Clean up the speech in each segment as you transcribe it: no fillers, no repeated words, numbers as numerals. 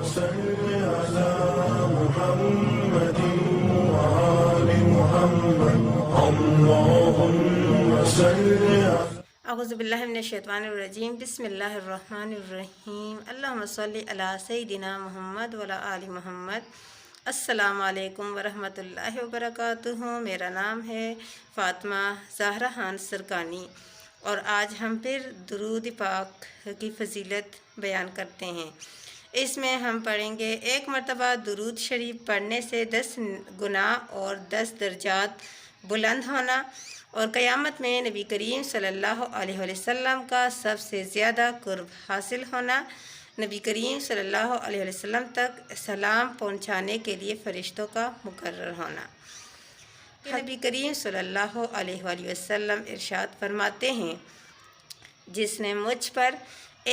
صل على محمد وآل محمد اللهم صل على اعوذ باللہ من الشیطان الرجیم بسم اللہ الرحمن الرحیم اللہم صلی علی سیدنا محمد وعلی آل محمد۔ السلام علیکم ورحمۃ اللہ وبرکاتہ۔ میرا نام ہے فاطمہ زہرا خان سرکانی اور آج ہم پھر درود پاک کی فضیلت بیان کرتے ہیں۔ اس میں ہم پڑھیں گے 1 مرتبہ درود شریف پڑھنے سے 10 گناہ اور 10 درجات بلند ہونا، اور قیامت میں نبی کریم صلی اللہ علیہ وسلم کا سب سے زیادہ قرب حاصل ہونا، نبی کریم صلی اللہ علیہ وسلم تک سلام پہنچانے کے لیے فرشتوں کا مقرر ہونا۔ نبی کریم صلی اللہ علیہ وسلم ارشاد فرماتے ہیں، جس نے مجھ پر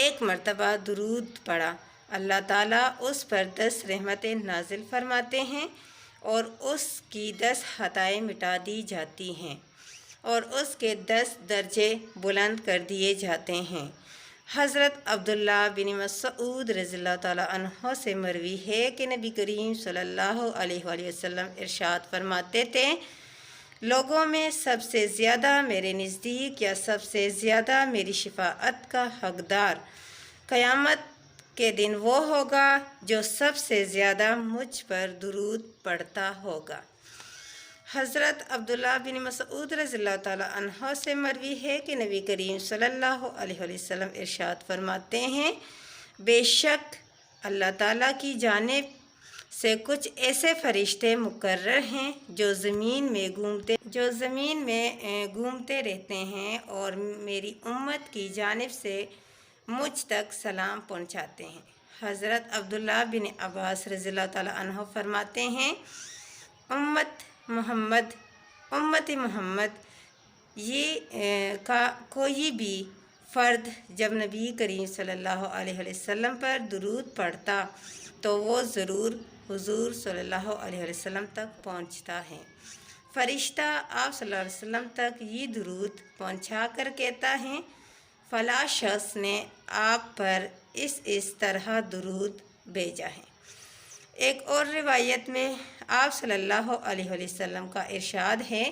1 مرتبہ درود پڑھا اللہ تعالیٰ اس پر 10 رحمتیں نازل فرماتے ہیں اور اس کی 10 خطائیں مٹا دی جاتی ہیں اور اس کے 10 درجے بلند کر دیے جاتے ہیں۔ حضرت عبداللہ بن مسعود رضی اللہ تعالیٰ عنہ سے مروی ہے کہ نبی کریم صلی اللہ علیہ وسلم ارشاد فرماتے تھے، لوگوں میں سب سے زیادہ میرے نزدیک یا سب سے زیادہ میری شفاعت کا حقدار قیامت کے دن وہ ہوگا جو سب سے زیادہ مجھ پر درود پڑھتا ہوگا۔ حضرت عبداللہ بن مسعود رضی اللہ تعالیٰ عنہ سے مروی ہے کہ نبی کریم صلی اللہ علیہ وسلم ارشاد فرماتے ہیں، بے شک اللہ تعالیٰ کی جانب سے کچھ ایسے فرشتے مقرر ہیں جو زمین میں گھومتے رہتے ہیں اور میری امت کی جانب سے مجھ تک سلام پہنچاتے ہیں۔ حضرت عبداللہ بن عباس رضی اللہ تعالیٰ عنہ فرماتے ہیں، امت محمد یہ کا کوئی بھی فرد جب نبی کریم صلی اللہ علیہ وسلم پر درود پڑھتا تو وہ ضرور حضور صلی اللہ علیہ وسلم تک پہنچتا ہے۔ فرشتہ آپ صلی اللہ علیہ وسلم تک یہ درود پہنچا کر کہتا ہے، فلاں شخص نے آپ پر اس طرح درود بھیجا ہے۔ ایک اور روایت میں آپ صلی اللہ علیہ وسلم کا ارشاد ہے،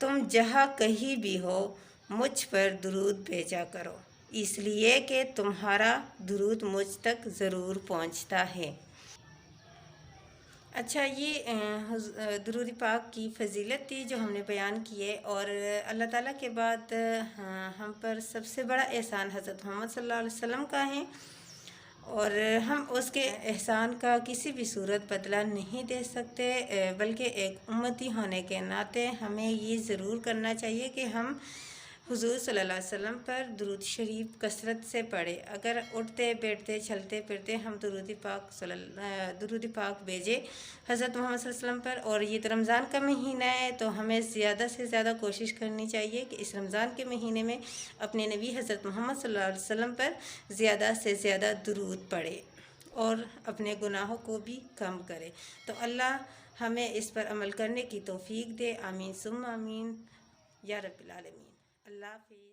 تم جہاں کہیں بھی ہو مجھ پر درود بھیجا کرو، اس لیے کہ تمہارا درود مجھ تک ضرور پہنچتا ہے۔ اچھا، یہ درود پاک کی فضیلت تھی جو ہم نے بیان کی ہے، اور اللہ تعالیٰ کے بعد ہم پر سب سے بڑا احسان حضرت محمد صلی اللہ علیہ وسلم کا ہے، اور ہم اس کے احسان کا کسی بھی صورت بدلہ نہیں دے سکتے، بلکہ ایک امتی ہونے کے ناطے ہمیں یہ ضرور کرنا چاہیے کہ ہم حضور صلی اللہ علیہ وسلم پر درود شریف کثرت سے پڑھیں۔ اگر اٹھتے بیٹھتے چلتے پھرتے ہم درود پاک بھیجے حضرت محمد صلی اللہ علیہ وسلم پر، اور یہ تو رمضان کا مہینہ ہے تو ہمیں زیادہ سے زیادہ کوشش کرنی چاہیے کہ اس رمضان کے مہینے میں اپنے نبی حضرت محمد صلی اللہ علیہ وسلم پر زیادہ سے زیادہ درود پڑھے اور اپنے گناہوں کو بھی کم کرے۔ تو اللہ ہمیں اس پر عمل کرنے کی توفیق دے، آمین ثم آمین یا رب العالمین۔ اللہ حافظ۔